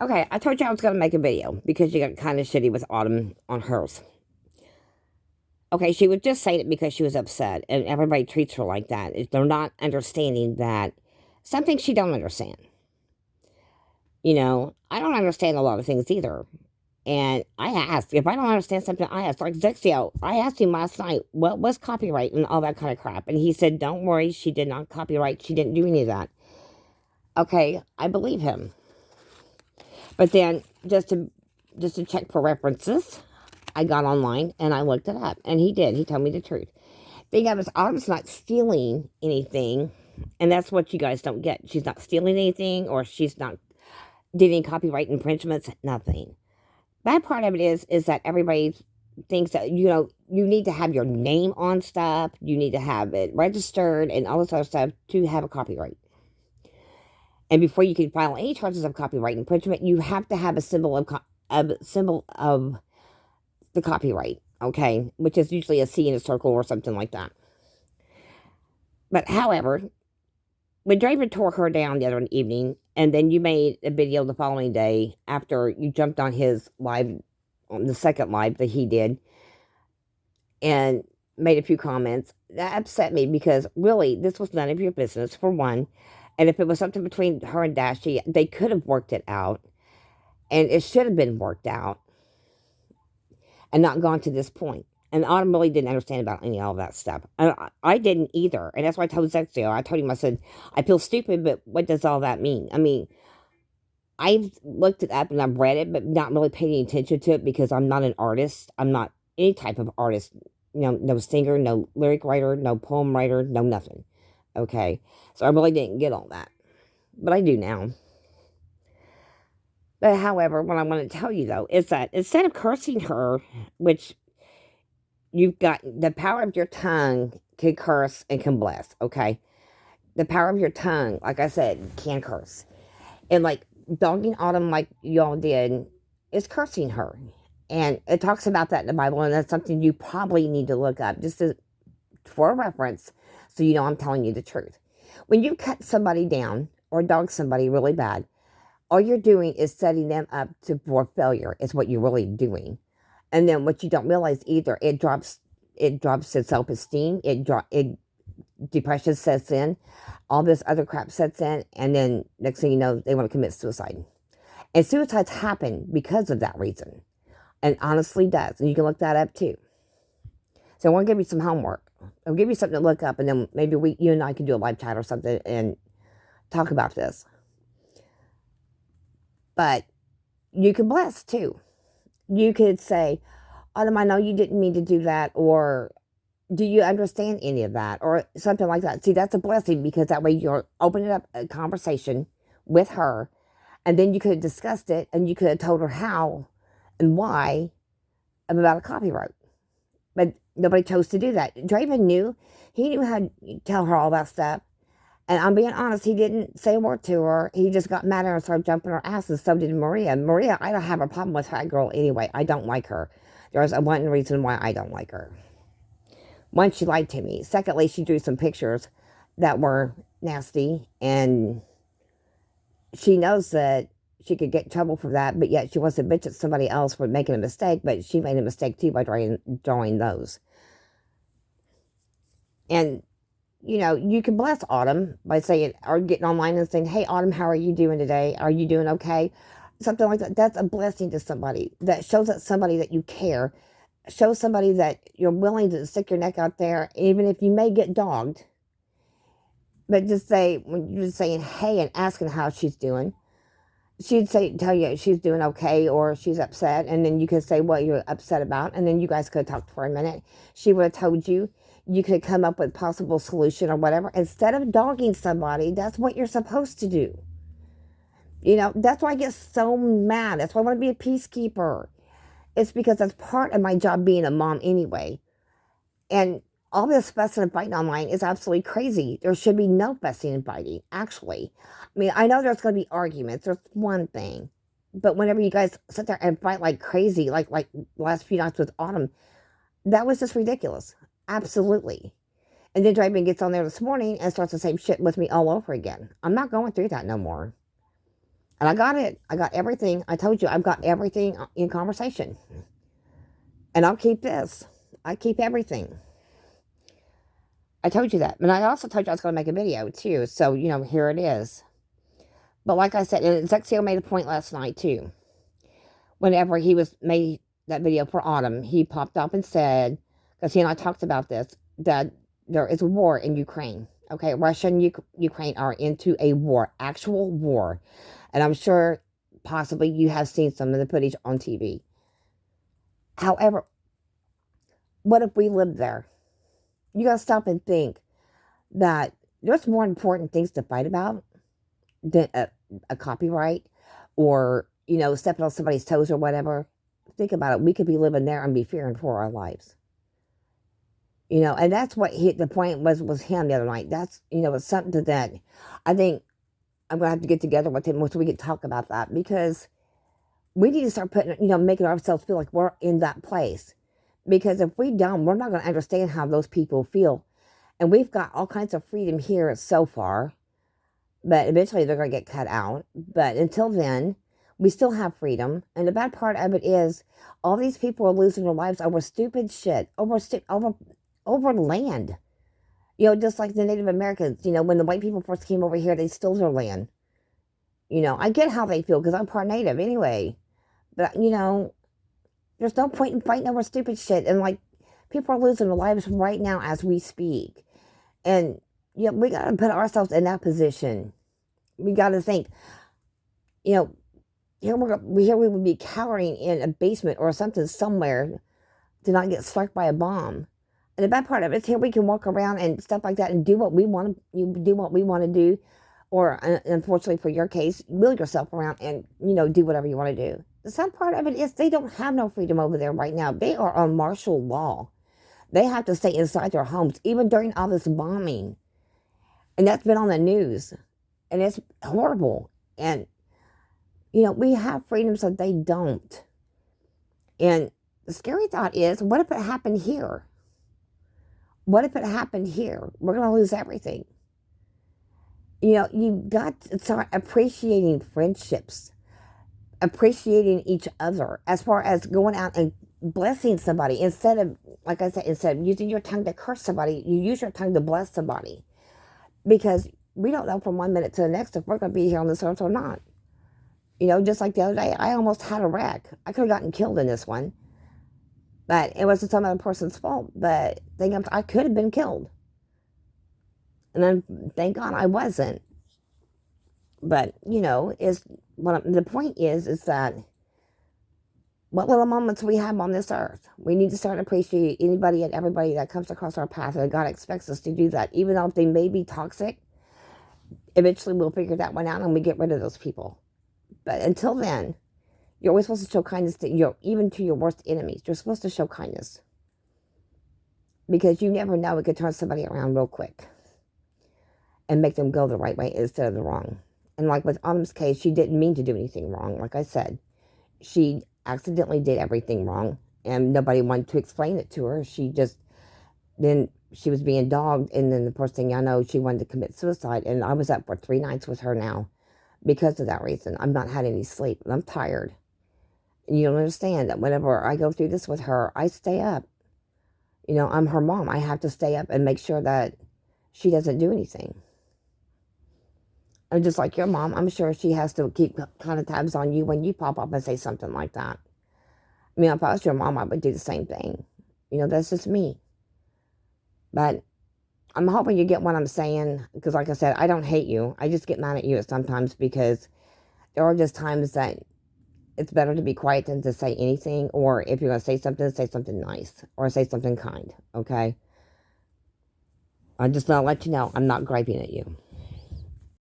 Okay, I told you I was going to make a video because you got kind of shitty with Autumn on hers. Okay, she was just saying it because she was upset, and everybody treats her like that. They're not understanding that something she don't understand. I don't understand a lot of things either. And I asked, if I don't understand something, I asked. Like Zexio, I asked him last night, what was copyright and all that kind of crap. And he said, don't worry, she did not copyright. She didn't do any of that. Okay, I believe him. But then, just to check for references, I got online and I looked it up. And he did. He told me the truth. Thing of it is, Autumn's not stealing anything. And that's what you guys don't get. She's not stealing anything, or she's not doing copyright infringements, nothing. Bad part of it is that everybody thinks that, you need to have your name on stuff, you need to have it registered and all this other stuff to have a copyright. And before you can file any charges of copyright infringement, you have to have a symbol of the copyright, okay? Which is usually a C in a circle or something like that. But however, when Draven tore her down the other evening, and then you made a video the following day after you jumped on his live, on the second live that he did, and made a few comments, that upset me because really, this was none of your business, for one. And if it was something between her and Dashy, they could have worked it out. And it should have been worked out and not gone to this point. And Autumn really didn't understand about any of all that stuff. I didn't either. And that's why I told Zexio. I told him, I said, I feel stupid, but what does all that mean? I mean, I've looked it up and I've read it, but not really paying any attention to it because I'm not an artist. I'm not any type of artist. No singer, no lyric writer, no poem writer, no nothing. Okay. So I really didn't get all that. But I do now. But however, what I want to tell you though is that instead of cursing her, which you've got the power of your tongue can curse and can bless, okay? The power of your tongue, like I said, can curse. And like dogging Autumn like y'all did is cursing her. And it talks about that in the Bible, and that's something you probably need to look up for a reference so you know I'm telling you the truth. When you cut somebody down or dog somebody really bad, all you're doing is setting them up for failure, is what you're really doing. And then what you don't realize either, it drops their self-esteem, depression sets in, all this other crap sets in, and then next thing you know, they want to commit suicide. And suicides happen because of that reason. And honestly does. And you can look that up too. So I want to give you some homework. I'll give you something to look up, and then maybe you and I can do a live chat or something and talk about this. But you can bless too. You could say, Autumn, I know you didn't mean to do that, or do you understand any of that, or something like that. See, that's a blessing because that way you're opening up a conversation with her, and then you could have discussed it, and you could have told her how and why about a copyright. But nobody chose to do that. Draven knew. He knew how to tell her all that stuff. And I'm being honest, he didn't say a word to her. He just got mad at her and started jumping her ass, and so did Maria. Maria, I don't have a problem with that girl anyway. I don't like her. There's one reason why I don't like her. One, she lied to me. Secondly, she drew some pictures that were nasty, and she knows that she could get in trouble for that, but yet she wants to bitch at somebody else for making a mistake, but she made a mistake too by drawing those. And you can bless Autumn by saying, or getting online and saying, hey, Autumn, how are you doing today? Are you doing okay? Something like that. That's a blessing to somebody. That shows that somebody that you care. Shows somebody that you're willing to stick your neck out there, even if you may get dogged. But when you're just saying, hey, and asking how she's doing, she'd tell you she's doing okay or she's upset. And then you could say what you're upset about. And then you guys could have talked for a minute. She would have told you. You could come up with possible solution or whatever. Instead of dogging somebody, that's what you're supposed to do. That's why I get so mad. That's why I want to be a peacekeeper. It's because that's part of my job being a mom anyway. And all this fussing and fighting online is absolutely crazy. There should be no fussing and fighting, actually. I mean, I know there's going to be arguments. There's one thing. But whenever you guys sit there and fight like crazy, like the last few nights with Autumn, that was just ridiculous. Absolutely. And then Draven gets on there this morning and starts the same shit with me all over again. I'm not going through that no more. And I got it. I got everything. I told you I've got everything in conversation. And I'll keep this. I keep everything. I told you that. And I also told you I was going to make a video too. So, here it is. But like I said, and Zexio made a point last night too. Whenever he was made that video for Autumn, he popped up and said, because he and I talked about this, that there is a war in Ukraine. Okay, Russia and Ukraine are into a war, actual war. And I'm sure possibly you have seen some of the footage on TV. However, what if we lived there? You got to stop and think that there's more important things to fight about than a copyright or, stepping on somebody's toes or whatever. Think about it. We could be living there and be fearing for our lives. And that's what the point was him the other night. That's, it's something that I think I'm going to have to get together with him so we can talk about that, because we need to start putting, making ourselves feel like we're in that place. Because if we don't, we're not going to understand how those people feel. And we've got all kinds of freedom here so far, but eventually they're going to get cut out. But until then, we still have freedom. And the bad part of it is all these people are losing their lives over stupid shit, over land. Just like the Native Americans, when the white people first came over here, they stole their land. I get how they feel because I'm part Native anyway. But, there's no point in fighting over stupid shit. And, people are losing their lives right now as we speak. And, we got to put ourselves in that position. We got to think, here we would be cowering in a basement or something somewhere to not get struck by a bomb. And the bad part of it is here we can walk around and stuff like that and do what we want to do. Or, unfortunately for your case, wheel yourself around and, do whatever you want to do. The sad part of it is they don't have no freedom over there right now. They are on martial law. They have to stay inside their homes, even during all this bombing. And that's been on the news. And it's horrible. And, we have freedoms that they don't. And the scary thought is, what if it happened here? What if it happened here? We're going to lose everything. You've got to start appreciating friendships, appreciating each other, as far as going out and blessing somebody. Instead of, like I said, instead of using your tongue to curse somebody, you use your tongue to bless somebody. Because we don't know from 1 minute to the next if we're going to be here on this earth or not. Just like the other day, I almost had a wreck. I could have gotten killed in this one. But it wasn't some other person's fault. But I could have been killed. And then, thank God I wasn't. But, the point is that what little moments we have on this earth, we need to start appreciating anybody and everybody that comes across our path. And God expects us to do that. Even though they may be toxic, eventually we'll figure that one out and we get rid of those people. But until then, you're always supposed to show kindness even to your worst enemies. You're supposed to show kindness. Because you never know, it could turn somebody around real quick and make them go the right way instead of the wrong. And like with Autumn's case, she didn't mean to do anything wrong. Like I said, she accidentally did everything wrong, and nobody wanted to explain it to her. Then she was being dogged, and then the first thing I know, she wanted to commit suicide. And I was up for 3 nights with her now because of that reason. I've not had any sleep, and I'm tired. And you don't understand that whenever I go through this with her, I stay up. I'm her mom. I have to stay up and make sure that she doesn't do anything. And just like your mom, I'm sure she has to keep kind of tabs on you when you pop up and say something like that. I mean, if I was your mom, I would do the same thing. That's just me. But I'm hoping you get what I'm saying, because like I said, I don't hate you. I just get mad at you sometimes because there are just times that it's better to be quiet than to say anything, or if you're going to say something nice, or say something kind, okay? I just want to let you know I'm not griping at you.